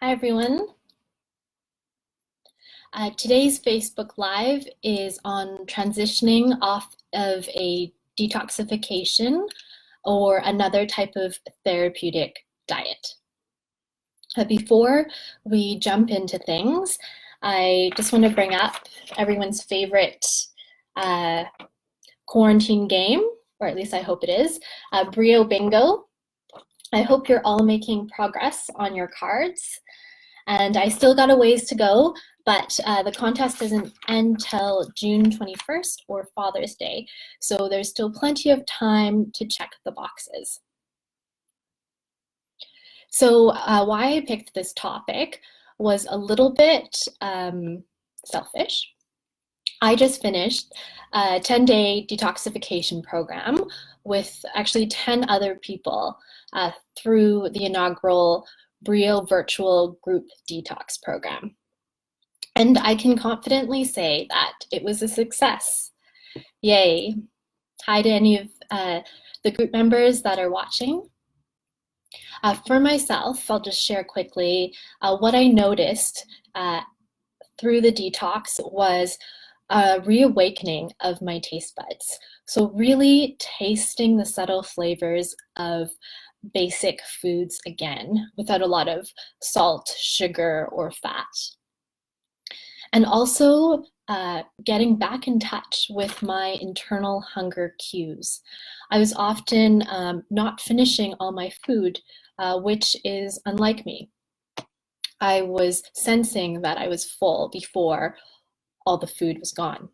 Hi, everyone. Today's Facebook Live is on transitioning off of a detoxification or another type of therapeutic diet. Before we jump into things, I just want to bring up everyone's favorite quarantine game, or at least I hope it is, Brio Bingo. I hope you're all making progress on your cards. And I still got a ways to go, but the contest doesn't end till June 21st or Father's Day. So there's still plenty of time to check the boxes. So why I picked this topic was a little bit selfish. I just finished a 10-day detoxification program with actually 10 other people through the inaugural Brio Virtual Group Detox program. And I can confidently say that it was a success. Yay. Hi to any of the group members that are watching. For myself, I'll just share quickly what I noticed through the detox was a reawakening of my taste buds. So really tasting the subtle flavors of basic foods again without a lot of salt, sugar, or fat. And also getting back in touch with my internal hunger cues. I was often not finishing all my food, which is unlike me. I was sensing that I was full before all the food was gone.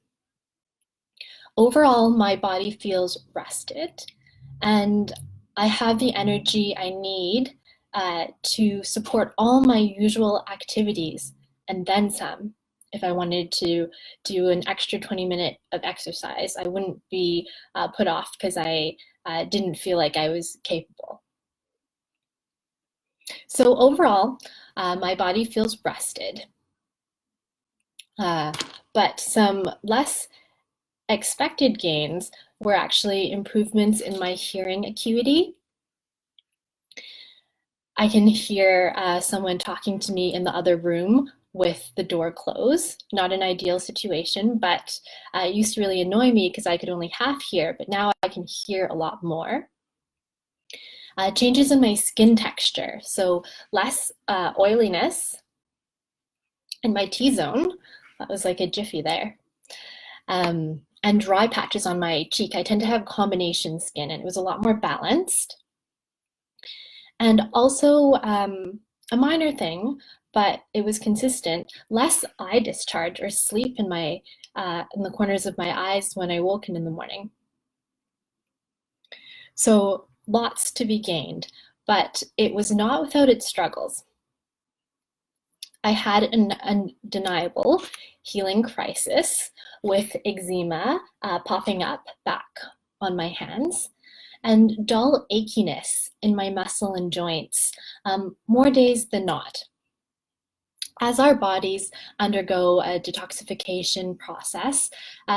Overall, my body feels rested, and I have the energy I need to support all my usual activities and then some. If I wanted to do an extra 20-minute of exercise, I wouldn't be put off because I didn't feel like I was capable. So overall, my body feels rested. But some less expected gains were actually improvements in my hearing acuity. I can hear someone talking to me in the other room with the door closed. Not an ideal situation, but it used to really annoy me because I could only half hear, but now I can hear a lot more. Changes in my skin texture, so less oiliness in my T-zone. That was like a jiffy there. And dry patches on my cheek. I tend to have combination skin, and it was a lot more balanced. And also a minor thing, but it was consistent, less eye discharge or sleep in the corners of my eyes when I woke in the morning. So lots to be gained, but it was not without its struggles. I had an undeniable healing crisis with eczema popping up back on my hands and dull achiness in my muscle and joints, more days than not. As our bodies undergo a detoxification process,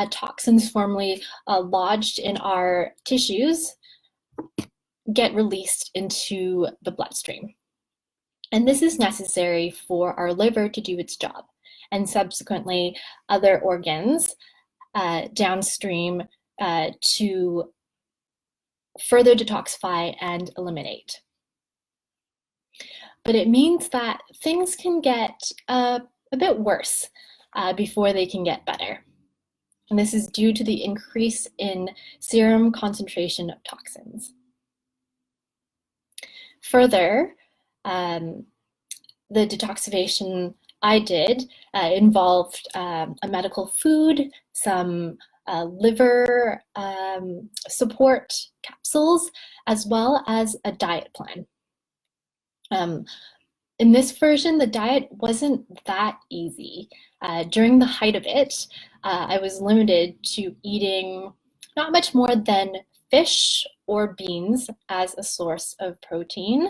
toxins formerly lodged in our tissues get released into the bloodstream. And this is necessary for our liver to do its job, and subsequently other organs downstream to further detoxify and eliminate. But it means that things can get a bit worse before they can get better. And this is due to the increase in serum concentration of toxins. Further, the detoxification I did involved a medical food, some liver support capsules, as well as a diet plan. In this version, the diet wasn't that easy. During the height of it, I was limited to eating not much more than fish or beans as a source of protein,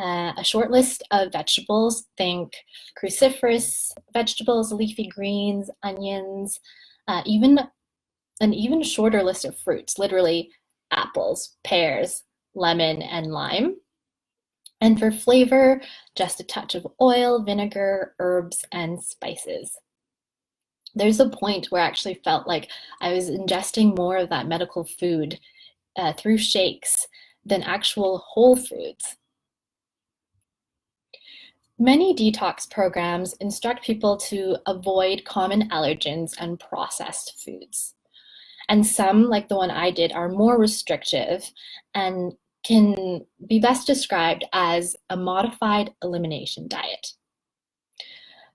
a short list of vegetables, think cruciferous vegetables, leafy greens, onions, even an even shorter list of fruits, literally apples, pears, lemon, and lime. And for flavor, just a touch of oil, vinegar, herbs, and spices. There's a point where I actually felt like I was ingesting more of that medical food through shakes than actual whole foods. Many detox programs instruct people to avoid common allergens and processed foods. And some, like the one I did, are more restrictive and can be best described as a modified elimination diet.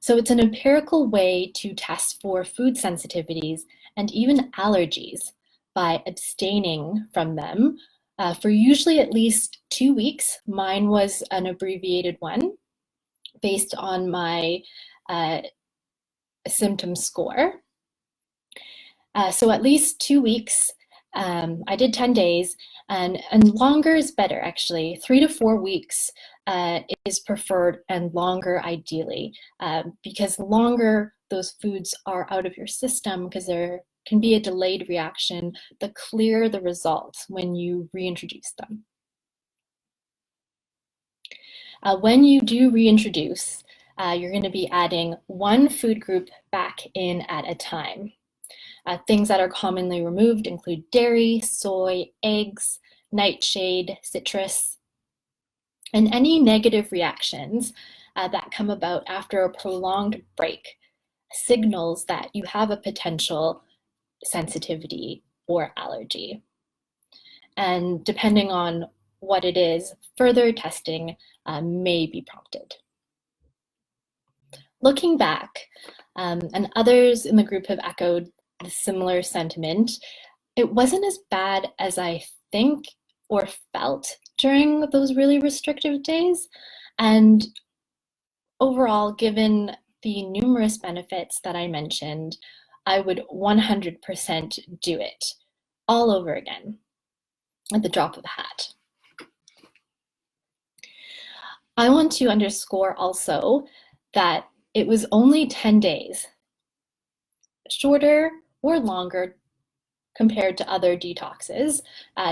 So it's an empirical way to test for food sensitivities and even allergies by abstaining from them for usually at least 2 weeks. Mine was an abbreviated one based on my symptom score. So at least 2 weeks. I did 10 days, and longer is better, actually. 3 to 4 weeks is preferred, and longer ideally, because the longer those foods are out of your system, because there can be a delayed reaction, the clearer the results when you reintroduce them. When you do reintroduce, you're going to be adding one food group back in at a time. Things that are commonly removed include dairy, soy, eggs, nightshade, citrus, and any negative reactions that come about after a prolonged break signals that you have a potential sensitivity or allergy. And depending on what it is, further testing may be prompted. Looking back, and others in the group have echoed the similar sentiment, it wasn't as bad as I think or felt during those really restrictive days. And overall, given the numerous benefits that I mentioned, I would 100% do it all over again at the drop of a hat. I want to underscore also that it was only 10 days, shorter or longer compared to other detoxes,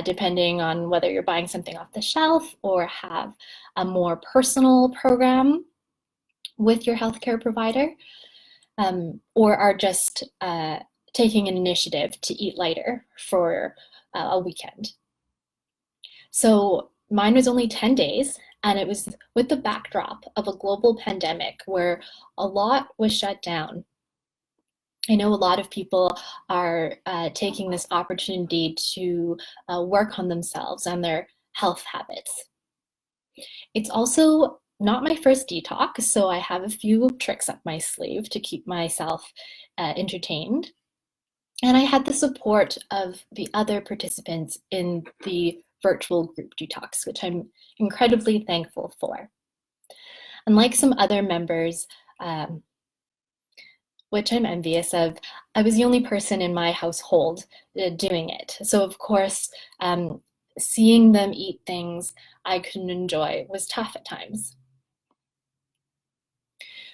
depending on whether you're buying something off the shelf or have a more personal program with your healthcare provider, or are just taking an initiative to eat lighter for a weekend. So mine was only 10 days, and it was with the backdrop of a global pandemic where a lot was shut down. I know a lot of people are taking this opportunity to work on themselves and their health habits. It's also not my first detox, so I have a few tricks up my sleeve to keep myself entertained. And I had the support of the other participants in the virtual group detox, which I'm incredibly thankful for. Unlike some other members, which I'm envious of, I was the only person in my household doing it. So of course, seeing them eat things I couldn't enjoy was tough at times.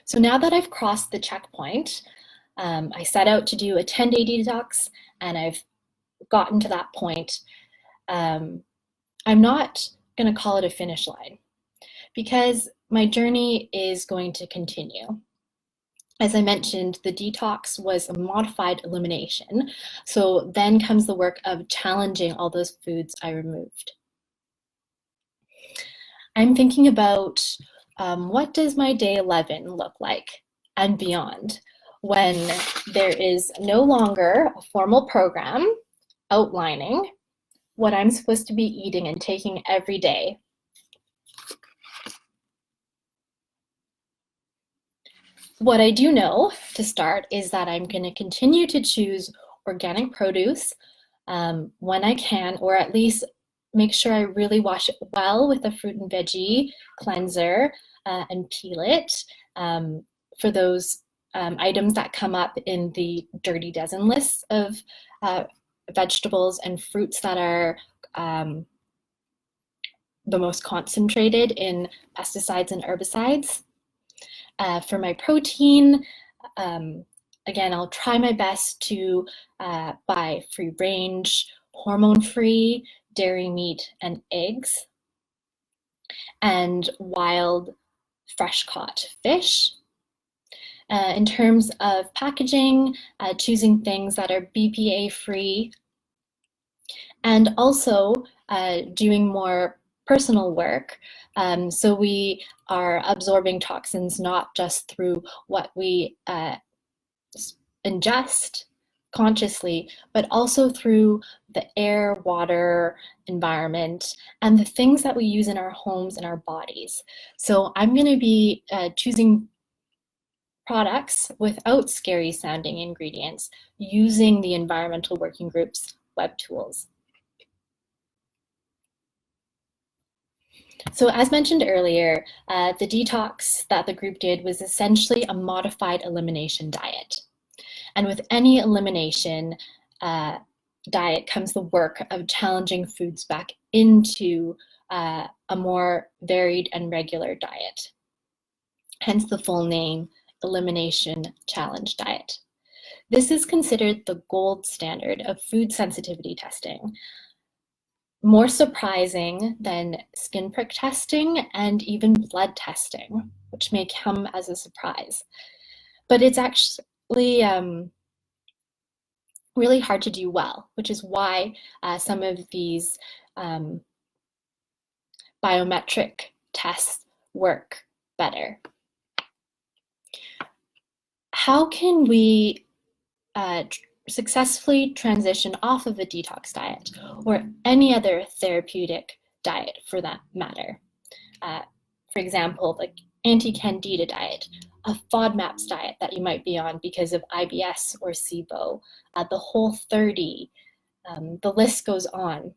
So now that I've crossed the checkpoint, I set out to do a 10-day detox, and I've gotten to that point. I'm not going to call it a finish line, because my journey is going to continue. As I mentioned, the detox was a modified elimination. So then comes the work of challenging all those foods I removed. I'm thinking about what does my day 11 look like and beyond, when there is no longer a formal program outlining what I'm supposed to be eating and taking every day. What I do know to start is that I'm going to continue to choose organic produce when I can, or at least make sure I really wash it well with a fruit and veggie cleanser and peel it for those items that come up in the dirty dozen lists of vegetables and fruits that are the most concentrated in pesticides and herbicides. For my protein, again, I'll try my best to buy free range, hormone-free dairy, meat, and eggs. and wild fresh caught fish. In terms of packaging, choosing things that are BPA free, and also doing more personal work. So we are absorbing toxins not just through what we ingest consciously, but also through the air, water, environment, and the things that we use in our homes and our bodies. So I'm going to be choosing products without scary sounding ingredients using the Environmental Working Group's web tools. So as mentioned earlier, the detox that the group did was essentially a modified elimination diet. And with any elimination diet comes the work of challenging foods back into a more varied and regular diet. Hence the full name, Elimination Challenge Diet. This is considered the gold standard of food sensitivity testing, more surprising than skin prick testing and even blood testing, which may come as a surprise. But it's actually really hard to do well, which is why some of these biometric tests work better. How can we successfully transition off of a detox diet or any other therapeutic diet for that matter? For example, like anti-candida diet, a FODMAPs diet that you might be on because of IBS or SIBO, the Whole30, the list goes on.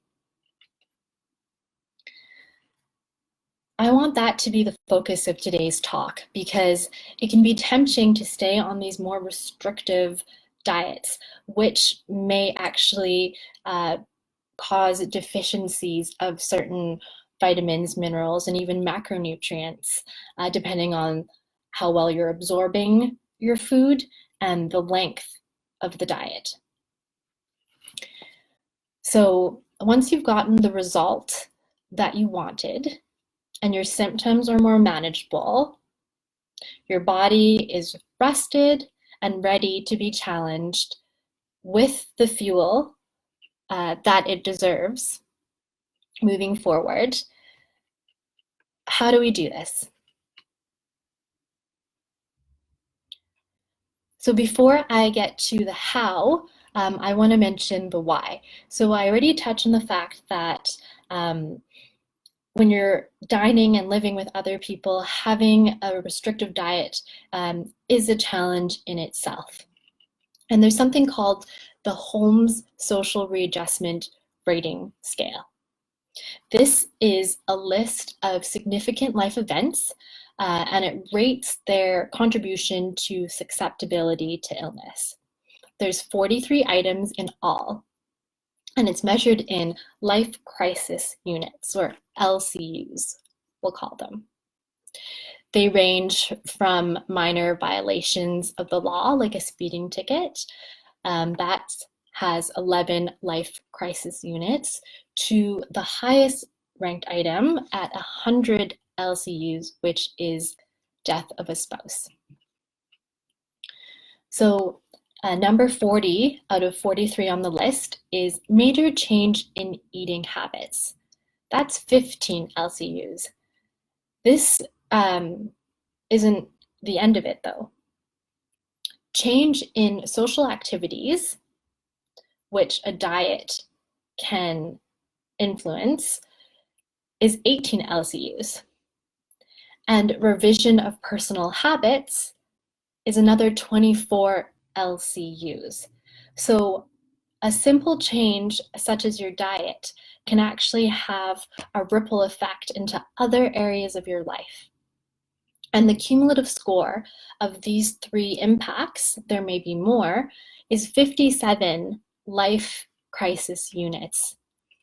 I want that to be the focus of today's talk because it can be tempting to stay on these more restrictive diets, which may actually cause deficiencies of certain vitamins, minerals, and even macronutrients, depending on how well you're absorbing your food and the length of the diet. So once you've gotten the result that you wanted and your symptoms are more manageable, your body is rested and ready to be challenged with the fuel that it deserves moving forward. How do we do this? So before I get to the how, I want to mention the why. So I already touched on the fact that when you're dining and living with other people, having a restrictive diet is a challenge in itself. And there's something called the Holmes Social Readjustment Rating Scale. This is a list of significant life events and it rates their contribution to susceptibility to illness. There's 43 items in all, and it's measured in life crisis units, or LCUs, we'll call them. They range from minor violations of the law, like a speeding ticket, that has 11 life crisis units, to the highest ranked item at 100 LCUs, which is death of a spouse. So number 40 out of 43 on the list is major change in eating habits. That's 15 LCUs. This isn't the end of it though. Change in social activities, which a diet can influence, is 18 LCUs. And revision of personal habits is another 24 LCUs. So a simple change such as your diet can actually have a ripple effect into other areas of your life. And the cumulative score of these three impacts, there may be more, is 57 life crisis units.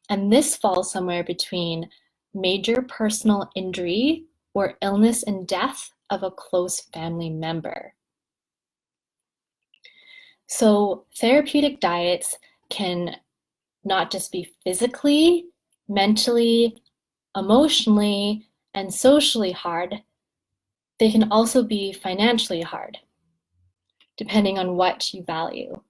And this falls somewhere between major personal injury or illness and death of a close family member. So therapeutic diets can not just be physically, mentally, emotionally, and socially hard, they can also be financially hard, depending on what you value.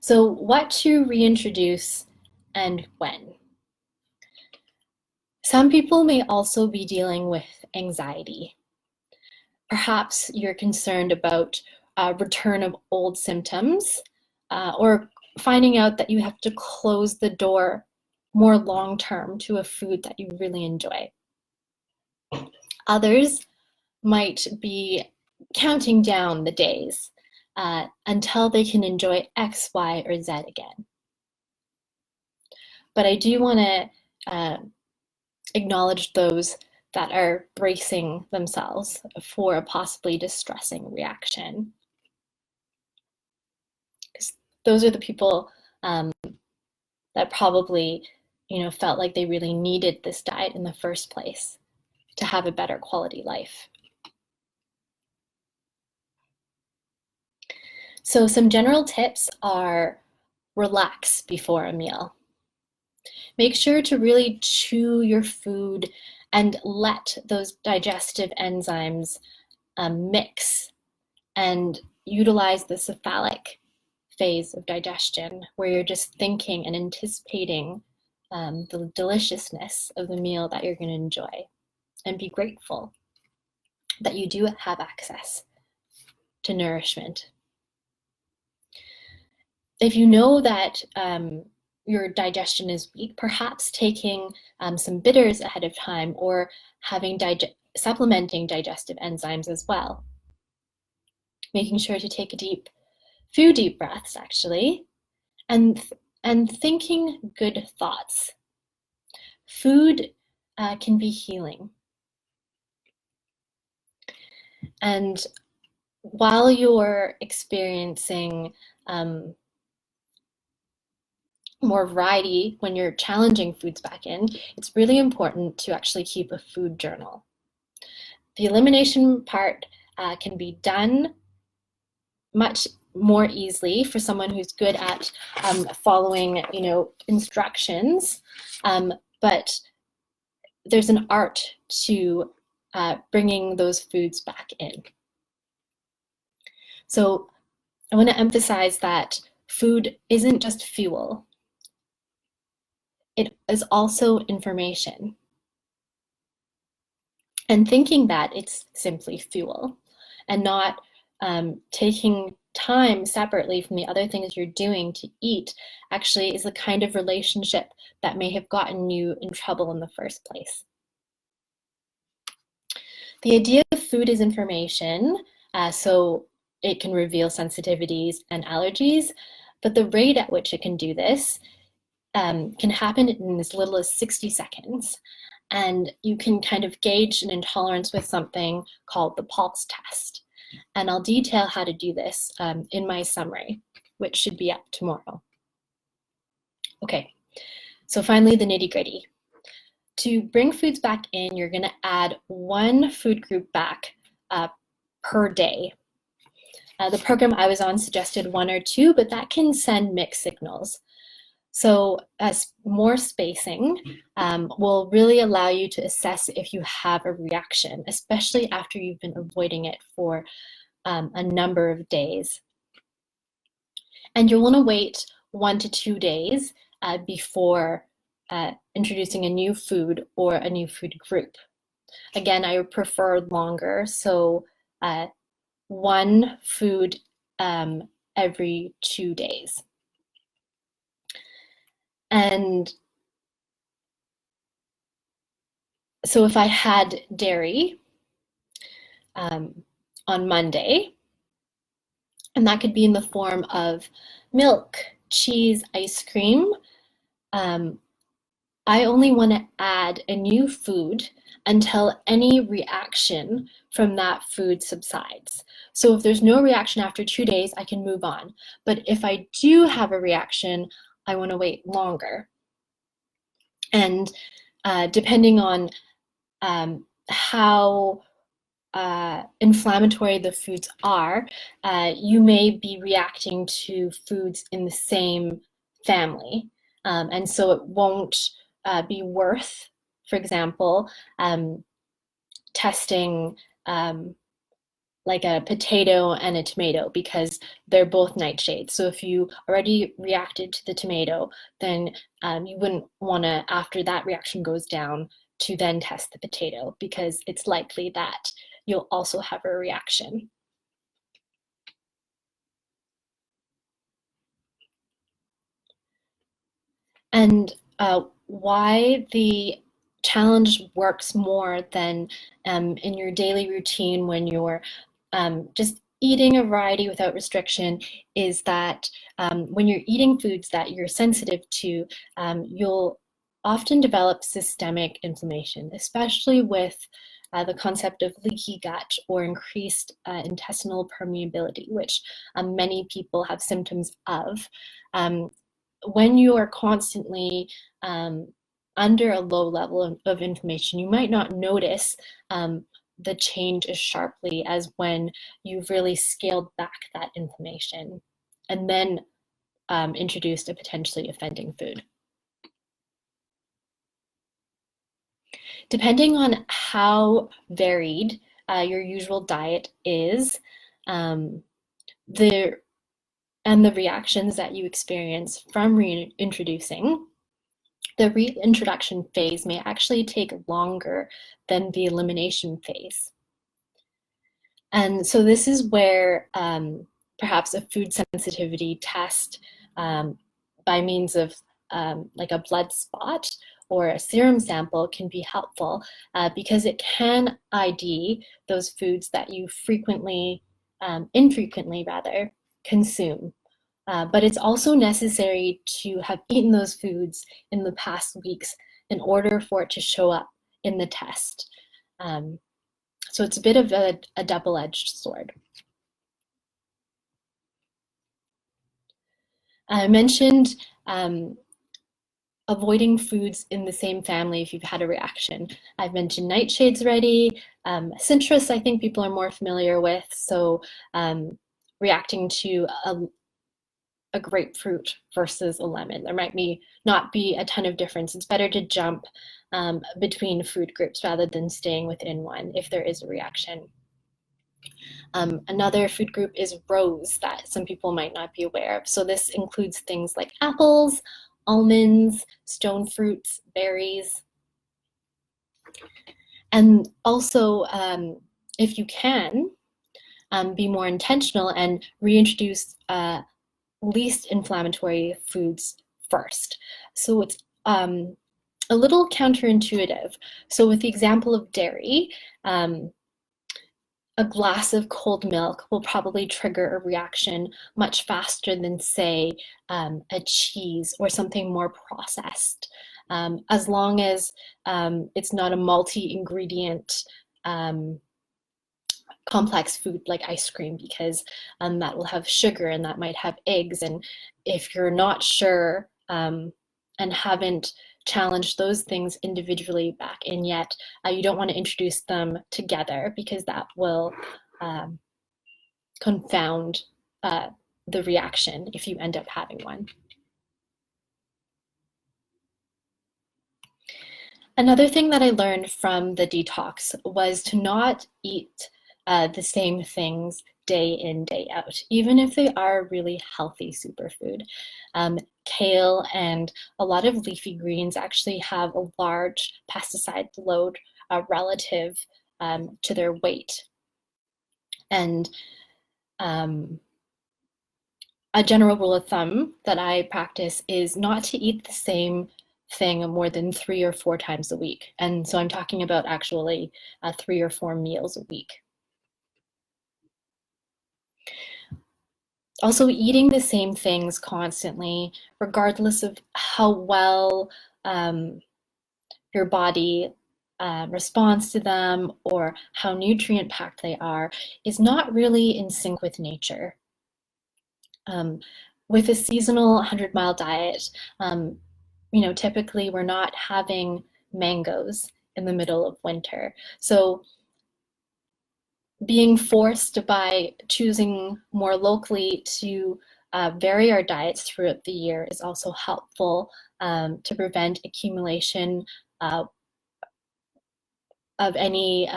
So what to reintroduce and when? Some people may also be dealing with anxiety. Perhaps you're concerned about return of old symptoms, or finding out that you have to close the door more long-term to a food that you really enjoy. Others might be counting down the days until they can enjoy X, Y, or Z again. But I do want to acknowledge those that are bracing themselves for a possibly distressing reaction. Because those are the people that probably, felt like they really needed this diet in the first place to have a better quality life. So some general tips are: relax before a meal. Make sure to really chew your food and let those digestive enzymes mix and utilize the cephalic phase of digestion, where you're just thinking and anticipating the deliciousness of the meal that you're going to enjoy, and be grateful that you do have access to nourishment. If you know that your digestion is weak, perhaps taking some bitters ahead of time, or having supplementing digestive enzymes as well. Making sure to take a few deep breaths actually, and thinking good thoughts. Food can be healing. And while you're experiencing more variety when you're challenging foods back in, it's really important to actually keep a food journal. The elimination part can be done much more easily for someone who's good at following, instructions, but there's an art to bringing those foods back in. So I want to emphasize that food isn't just fuel. It is also information. And thinking that it's simply fuel and not taking time separately from the other things you're doing to eat actually is the kind of relationship that may have gotten you in trouble in the first place. The idea of food is information, so it can reveal sensitivities and allergies, but the rate at which it can do this can happen in as little as 60 seconds. And you can kind of gauge an intolerance with something called the pulse test. And I'll detail how to do this in my summary, which should be up tomorrow. Okay, so finally the nitty-gritty. To bring foods back in, you're going to add one food group back per day. The program I was on suggested 1 or 2, but that can send mixed signals. So as more spacing will really allow you to assess if you have a reaction, especially after you've been avoiding it for a number of days. And you'll want to wait 1 to 2 days before introducing a new food or a new food group. Again, I would prefer longer, so 1 food every 2 days. And so if I had dairy on Monday, and that could be in the form of milk, cheese, ice cream, I only want to add a new food until any reaction from that food subsides. So if there's no reaction after 2 days, I can move on. But if I do have a reaction, I want to wait longer. And depending on how inflammatory the foods are, you may be reacting to foods in the same family. And so it won't be worth, for example, testing like a potato and a tomato because they're both nightshades. So if you already reacted to the tomato, then you wouldn't want to, after that reaction goes down, to then test the potato because it's likely that you'll also have a reaction. And why the challenge works more than in your daily routine when you're just eating a variety without restriction is that when you're eating foods that you're sensitive to, you'll often develop systemic inflammation, especially with the concept of leaky gut or increased intestinal permeability, which many people have symptoms of. When you are constantly under a low level of inflammation, you might not notice the change as sharply as when you've really scaled back that inflammation and then introduced a potentially offending food. Depending on how varied your usual diet is, the reactions that you experience from reintroducing, the reintroduction phase may actually take longer than the elimination phase. And so this is where perhaps a food sensitivity test by means of like a blood spot or a serum sample can be helpful because it can ID those foods that you infrequently rather, consume. But it's also necessary to have eaten those foods in the past weeks in order for it to show up in the test. So it's a bit of a double-edged sword. I mentioned avoiding foods in the same family if you've had a reaction. I've mentioned nightshades already. Citrus, I think people are more familiar with. So reacting to a grapefruit versus a lemon. There might not be a ton of difference. It's better to jump between food groups rather than staying within one if there is a reaction. Another food group is rose that some people might not be aware of. So this includes things like apples, almonds, stone fruits, berries. And also, if you can, be more intentional and reintroduce least inflammatory foods first. So it's a little counterintuitive. So with the example of dairy, a glass of cold milk will probably trigger a reaction much faster than, say, a cheese or something more processed, as long as it's not a multi-ingredient complex food like ice cream, because that will have sugar and that might have eggs. And if you're not sure and haven't challenged those things individually back in yet, you don't want to introduce them together because that will confound the reaction if you end up having one. Another thing that I learned from the detox was to not eat the same things day in, day out, even if they are really healthy superfood. Kale and a lot of leafy greens actually have a large pesticide load relative to their weight. And a general rule of thumb that I practice is not to eat the same thing more than 3 or 4 times a week. And so I'm talking about actually 3 or 4 meals a week. Also, eating the same things constantly, regardless of how well your body responds to them or how nutrient packed they are, is not really in sync with nature. With a seasonal 100-mile diet, typically we're not having mangoes in the middle of winter. So being forced by choosing more locally to vary our diets throughout the year is also helpful to prevent accumulation of any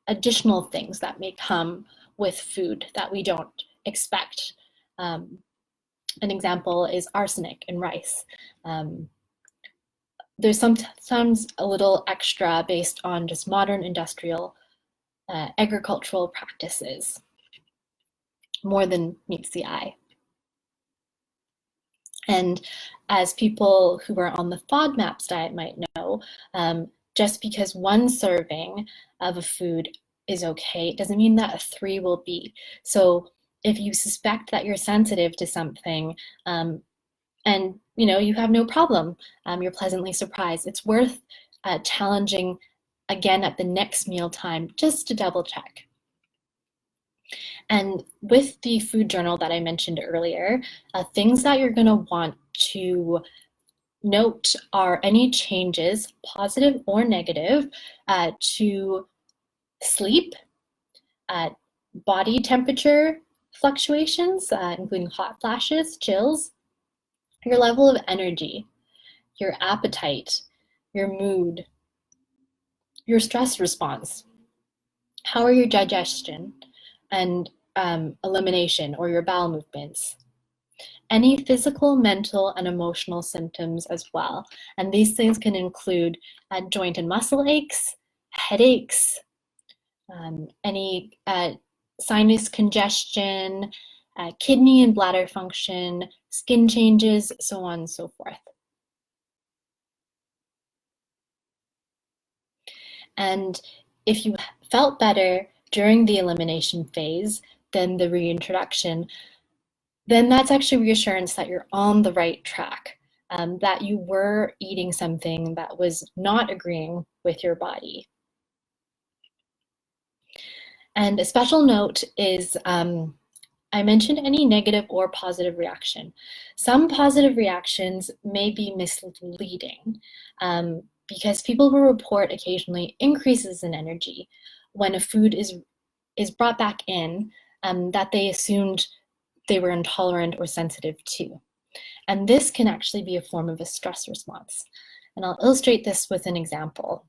additional things that may come with food that we don't expect. An example is arsenic in rice. There's sometimes a little extra based on just modern industrial agricultural practices, more than meets the eye. And as people who are on the FODMAPs diet might know, just because one serving of a food is okay, it doesn't mean that a 3 will be. So if you suspect that you're sensitive to something, and you have no problem, you're pleasantly surprised, it's worth challenging again at the next meal time just to double check. And with the food journal that I mentioned earlier, things that you're going to want to note are any changes, positive or negative, to sleep, body temperature fluctuations, including hot flashes, chills, your level of energy, your appetite, your mood, your stress response, how are your digestion and elimination or your bowel movements, any physical, mental, and emotional symptoms as well. And these things can include joint and muscle aches, headaches, any sinus congestion, kidney and bladder function, skin changes, so on and so forth. And if you felt better during the elimination phase than the reintroduction, then that's actually reassurance that you're on the right track, that you were eating something that was not agreeing with your body. And a special note is, I mentioned any negative or positive reaction. Some positive reactions may be misleading because people will report occasionally increases in energy when a food is brought back in that they assumed they were intolerant or sensitive to. And this can actually be a form of a stress response. And I'll illustrate this with an example.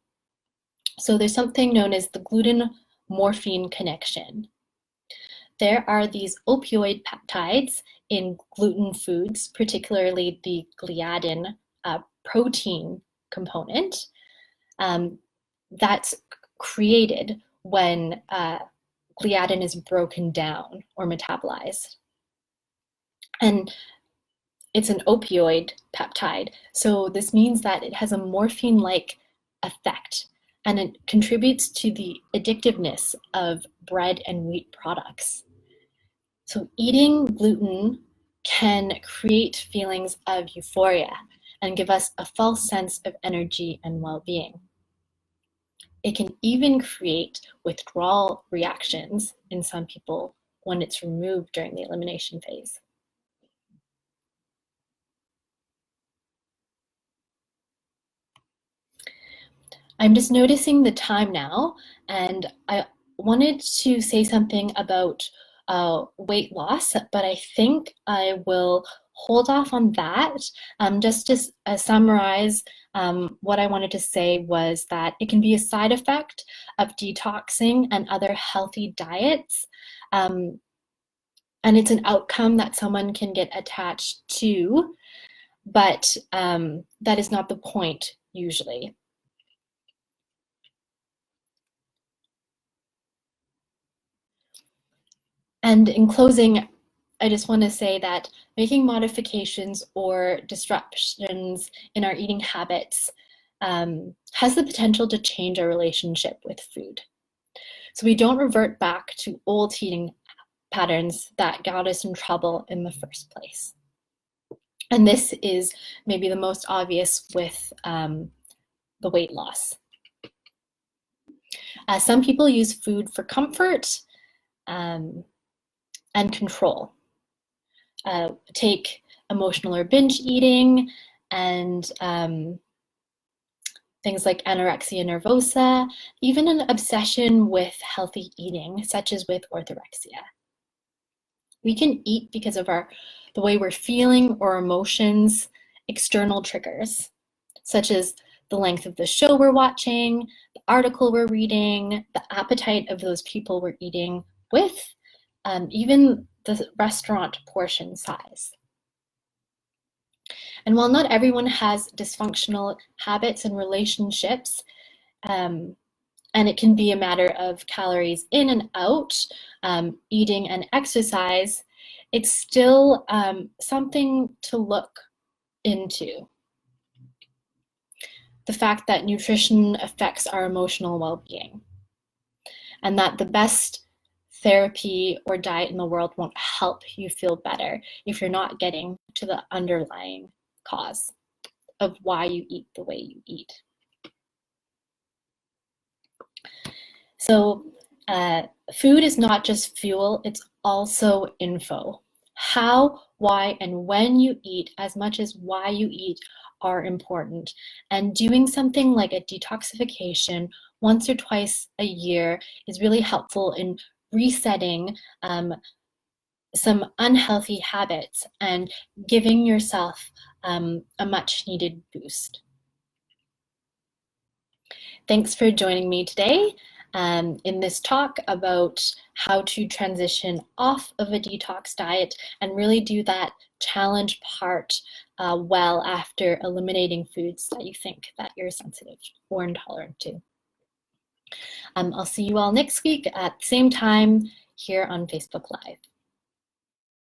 So there's something known as the gluten-morphine connection. There are these opioid peptides in gluten foods, particularly the gliadin protein component, that's created when gliadin is broken down or metabolized. And it's an opioid peptide, so this means that it has a morphine-like effect, and it contributes to the addictiveness of bread and wheat products. So eating gluten can create feelings of euphoria and give us a false sense of energy and well-being. It can even create withdrawal reactions in some people when it's removed during the elimination phase. I'm just noticing the time now, and I wanted to say something about weight loss, but I think I will hold off on that. Just to summarize, what I wanted to say was that it can be a side effect of detoxing and other healthy diets, and it's an outcome that someone can get attached to, but that is not the point usually. And in closing, I just want to say that making modifications or disruptions in our eating habits has the potential to change our relationship with food. So we don't revert back to old eating patterns that got us in trouble in the first place. And this is maybe the most obvious with the weight loss. Some people use food for comfort and control. Take emotional or binge eating and things like anorexia nervosa, even an obsession with healthy eating, such as with orthorexia. We can eat because of our the way we're feeling or emotions, external triggers, such as the length of the show we're watching, the article we're reading, the appetite of those people we're eating with, even the restaurant portion size. And while not everyone has dysfunctional habits and relationships, and it can be a matter of calories in and out, eating and exercise, it's still something to look into. The fact that nutrition affects our emotional well-being, and that the best therapy or diet in the world won't help you feel better if you're not getting to the underlying cause of why you eat the way you eat. So food is not just fuel, it's also info. How, why, and when you eat, as much as why you eat, are important. And doing something like a detoxification once or twice a year is really helpful in resetting some unhealthy habits and giving yourself a much needed boost. Thanks for joining me today in this talk about how to transition off of a detox diet and really do that challenge part well after eliminating foods that you think that you're sensitive or intolerant to. I'll see you all next week at the same time here on Facebook Live.